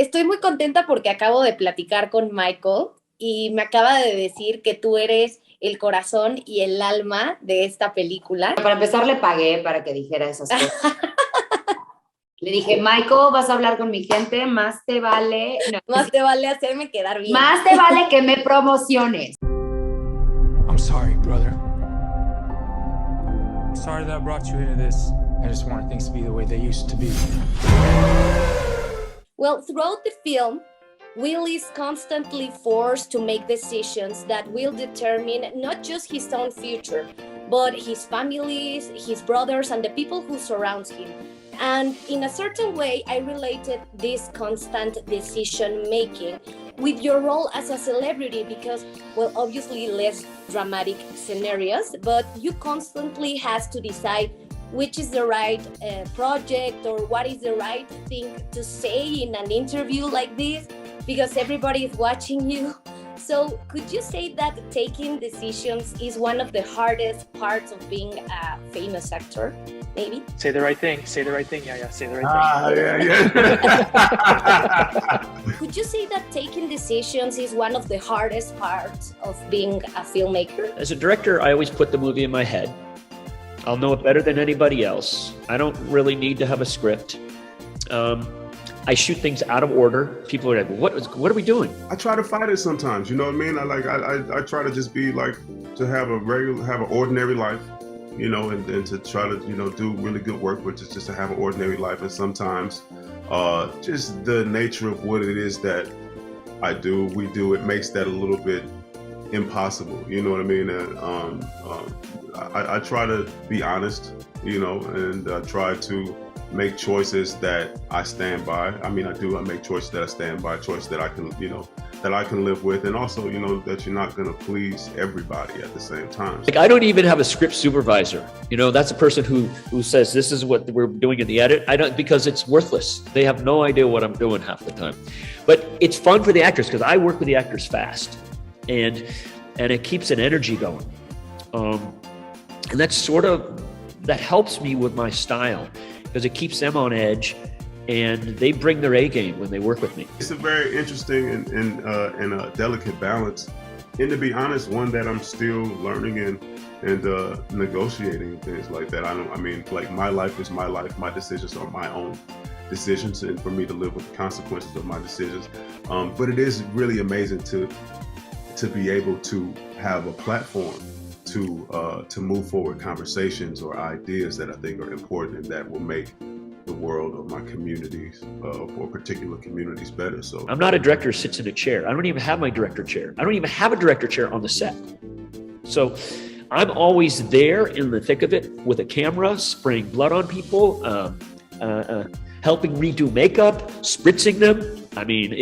Estoy muy contenta porque acabo de platicar con Michael y me acaba de decir que tú eres el corazón y el alma de esta película. Para empezar, le pagué para que dijera esas cosas. Le dije, Michael, vas a hablar con mi gente, más te vale... No, más te vale hacerme quedar bien. Más te vale que me promociones. I'm sorry, brother. I'm sorry that I brought you into this. I just wanted things to be the way they used to be. Well, throughout the film, Will is constantly forced to make decisions that will determine not just his own future, but his family's, his brothers, and the people who surround him. And in a certain way, I related this constant decision making with your role as a celebrity because, well, obviously less dramatic scenarios, but you constantly has to decide which is the right project or what is the right thing to say in an interview like this because everybody is watching you. So could you say that taking decisions is one of the hardest parts of being a famous actor, maybe? Say the right thing, Yahya, say the right thing. Could you say that taking decisions is one of the hardest parts of being a filmmaker? As a director, I always put the movie in my head. I'll know it better than anybody else. I don't really need to have a script. I shout things out of order. People are like, what are we doing? I try to fight it sometimes, you know what I mean? I try to just be like, to have an ordinary life, you know, and to try to, you know, do really good work, which is just to have an ordinary life. And sometimes just the nature of what it is that we do, it makes that a little bit impossible, you know what I mean? And I try to be honest, you know, and try to make choices that I stand by. I mean, I make choices that I stand by, choices that I can, you know, that I can live with, and also, you know, that you're not going to please everybody at the same time. Like, I don't even have a script supervisor. You know, that's a person who says this is what we're doing in the edit. I don't, because it's worthless. They have no idea what I'm doing half the time. But it's fun for the actors because I work with the actors fast, and it keeps an energy going. And that helps me with my style because it keeps them on edge and they bring their A game when they work with me. It's a very interesting and a delicate balance. And to be honest, one that I'm still learning and negotiating things like that. I mean, like, my life is my life. My decisions are my own decisions, and for me to live with the consequences of my decisions. But it is really amazing to be able to have a platform to move forward conversations or ideas that I think are important and that will make the world of my communities or particular communities better. So I'm not a director who sits in a chair. I don't even have my director chair. I don't even have a director chair on the set. So I'm always there in the thick of it with a camera, spraying blood on people, helping redo makeup, spritzing them. I mean,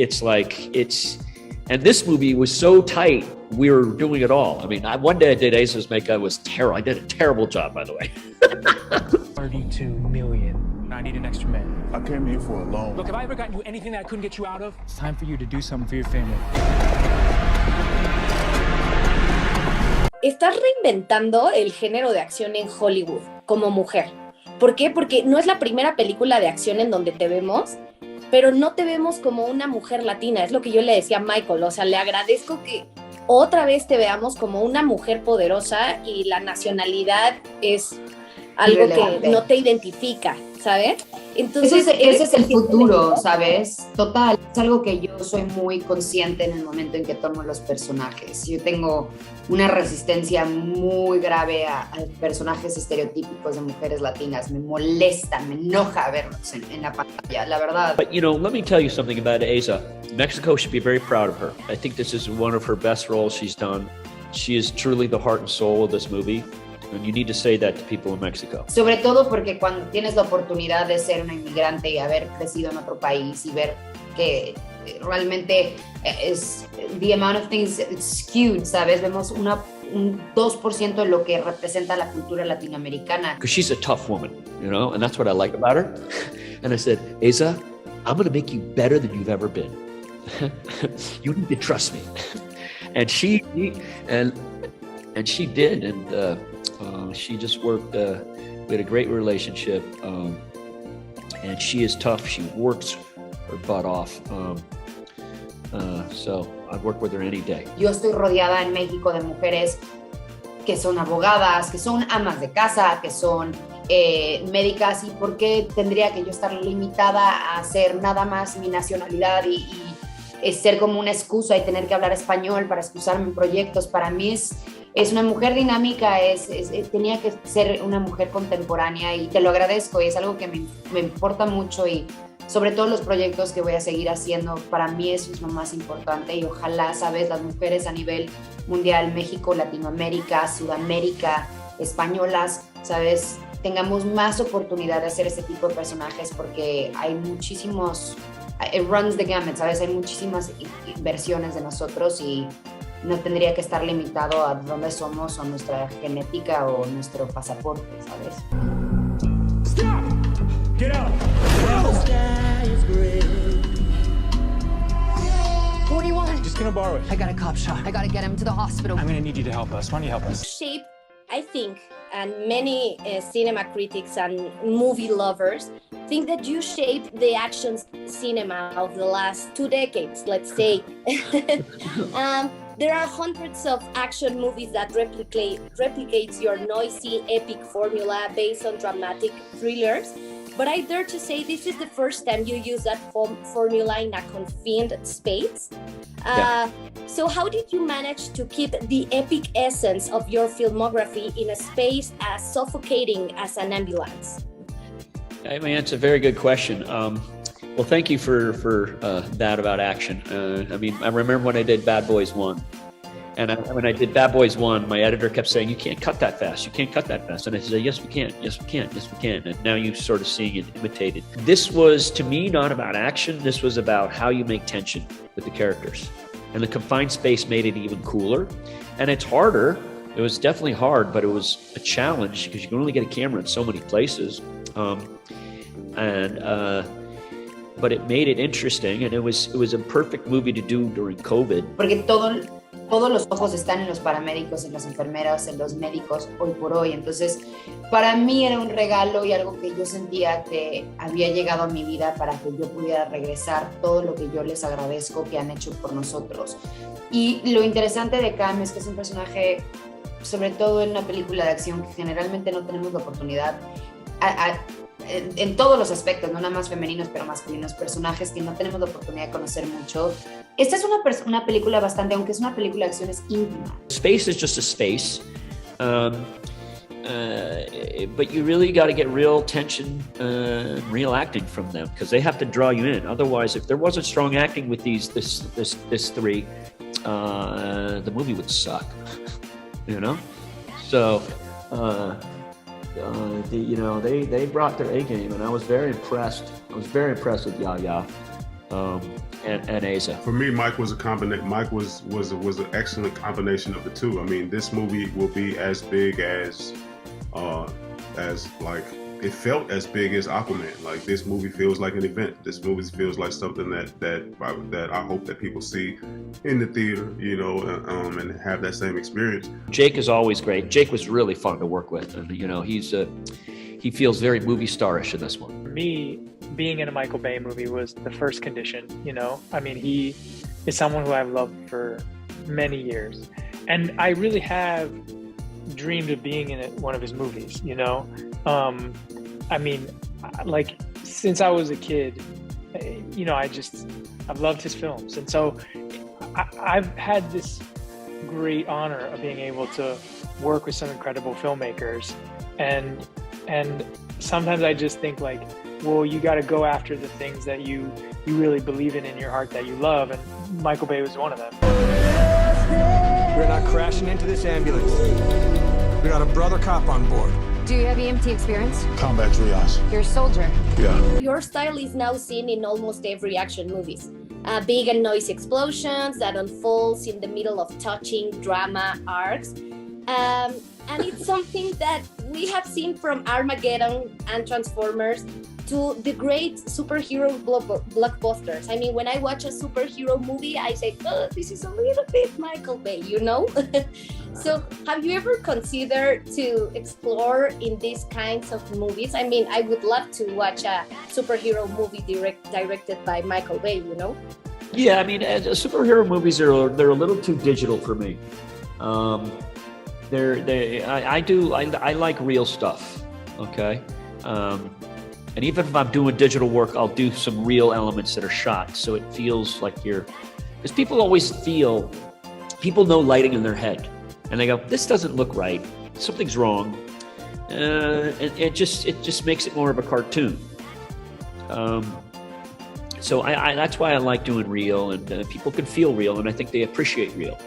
and this movie was so tight, we were doing it all. I mean, one day I did Eiza's makeup. It was terrible. I did a terrible job, by the way. 32 million. I need an extra man. I came here for a loan. Look, have I ever gotten you anything that I couldn't get you out of? It's time for you to do something for your family. Estás reinventando el género de acción en Hollywood como mujer. ¿Por qué? Porque no es la primera película de acción en donde te vemos, pero no te vemos como una mujer latina. Es lo que yo le decía a Michael. O sea, le agradezco que otra vez te veamos como una mujer poderosa y la nacionalidad es algo que no te identifica, ¿sabes? Entonces, ese es el futuro, ¿sabes? Total, es algo que yo soy muy consciente en el momento en que tomo los personajes. Yo tengo una resistencia muy grave a personajes estereotípicos de mujeres latinas. Me molesta, me enoja verlos en la pantalla, la verdad. But, you know, let me tell you something about Eiza. Mexico should be very proud of her. I think this is one of her best roles she's done. She is truly the heart and soul of this movie. And you need to say that to people in Mexico. Sobre todo porque cuando tienes la oportunidad de ser una inmigrante y haber crecido en otro país y ver que realmente es the amount of things it's skewed, ¿sabes? Vemos un 2% de lo que representa la cultura latinoamericana. Because she's a tough woman, you know, and that's what I like about her. And I said, Eiza, I'm going to make you better than you've ever been. You need to trust me. And she did, and she just worked. We had a great relationship, and she is tough. She works her butt off. So I'd work with her any day. Yo estoy rodeada en México de mujeres que son abogadas, que son amas de casa, que son médicas, y por qué tendría que yo estar limitada a hacer nada más mi nacionalidad y ser como una excusa y tener que hablar español para excusarme en proyectos. Para mí es una mujer dinámica, tenía que ser una mujer contemporánea, y te lo agradezco, y es algo que me importa mucho, y sobre todo los proyectos que voy a seguir haciendo, para mí eso es lo más importante, y ojalá, sabes, las mujeres a nivel mundial, México, Latinoamérica, Sudamérica, españolas, sabes, tengamos más oportunidad de hacer este tipo de personajes, porque hay muchísimos, it runs the gamut, sabes, hay muchísimas versiones de nosotros, y no tendría que estar limitado a dónde somos o nuestra genética o nuestro pasaporte, ¿sabes? Stop! Get up! What do you want? Just gonna borrow it. I got a cop shot. I gotta get him to the hospital. I'm gonna need you to help us. Why don't you help us? Shape, I think, and many cinema critics and movie lovers think that you shaped the action cinema of the last 2 decades, let's say. There are hundreds of action movies that replicates your noisy, epic formula based on dramatic thrillers. But I dare to say this is the first time you use that formula in a confined space. So how did you manage to keep the epic essence of your filmography in a space as suffocating as an ambulance? I mean, it's a very good question. Well, thank you for that about action. I mean, I remember when I did Bad Boys 1. And when I did Bad Boys 1, my editor kept saying, you can't cut that fast. You can't cut that fast. And I said, yes, we can. Yes, we can. Yes, we can. And now you're sort of seeing it imitated. This was, to me, not about action. This was about how you make tension with the characters. And the confined space made it even cooler. And it's harder. It was definitely hard, but it was a challenge because you can only get a camera in so many places. But it made it interesting, and it was a perfect movie to do during COVID. Porque todos los ojos están en los paramédicos, en las enfermeras, en los médicos hoy por hoy. Entonces, para mí era un regalo y algo que yo sentía que había llegado a mi vida para que yo pudiera regresar todo lo que yo les agradezco que han hecho por nosotros. Y lo interesante de Cam es que es un personaje, sobre todo en una película de acción, que generalmente no tenemos la oportunidad en todos los aspectos, no nada más femeninos, pero masculinos, personajes que no tenemos la oportunidad de conocer mucho. Esta es una película bastante, aunque es una película de acción, es íntima. Space is just a space, but you really got to get real tension, real acting from them, because they have to draw you in. Otherwise, if there wasn't strong acting with this three, the movie would suck, you know? So, they brought their A game, and I was very impressed. I was very impressed with Yahya and Eiza. For me, Mike was an excellent combination of the two. I mean, this movie will be as big as like it felt as big as Aquaman. Like, this movie feels like an event. This movie feels like something that I hope that people see in the theater, you know, and have that same experience. Jake is always great. Jake was really fun to work with, and you know, he feels very movie starish in this one. For me, being in a Michael Bay movie was the first condition, you know? I mean, he is someone who I've loved for many years. And I really have dreamed of being in one of his movies, you know? I mean, like, since I was a kid, you know, I've loved his films. And so I've had this great honor of being able to work with some incredible filmmakers. And sometimes I just think, like, well, you got to go after the things that you really believe in your heart, that you love. And Michael Bay was one of them. We're not crashing into this ambulance. We got a brother cop on board. Do you have EMT experience? Combat triage. You're a soldier. Yeah. Your style is now seen in almost every action movies. Big and noisy explosions that unfolds in the middle of touching drama arcs. And it's something that we have seen from Armageddon and Transformers to the great superhero blockbusters. I mean, when I watch a superhero movie, I say, oh, this is a little bit Michael Bay, you know? So have you ever considered to explore in these kinds of movies? I mean, I would love to watch a superhero movie directed by Michael Bay, you know? Yeah, I mean, superhero movies they're a little too digital for me. I like real stuff. Okay, and even if I'm doing digital work, I'll do some real elements that are shot, so it feels like because people know lighting in their head, and they go, this doesn't look right, something's wrong, and it just makes it more of a cartoon. So that's why I like doing real, and people can feel real, and I think they appreciate real.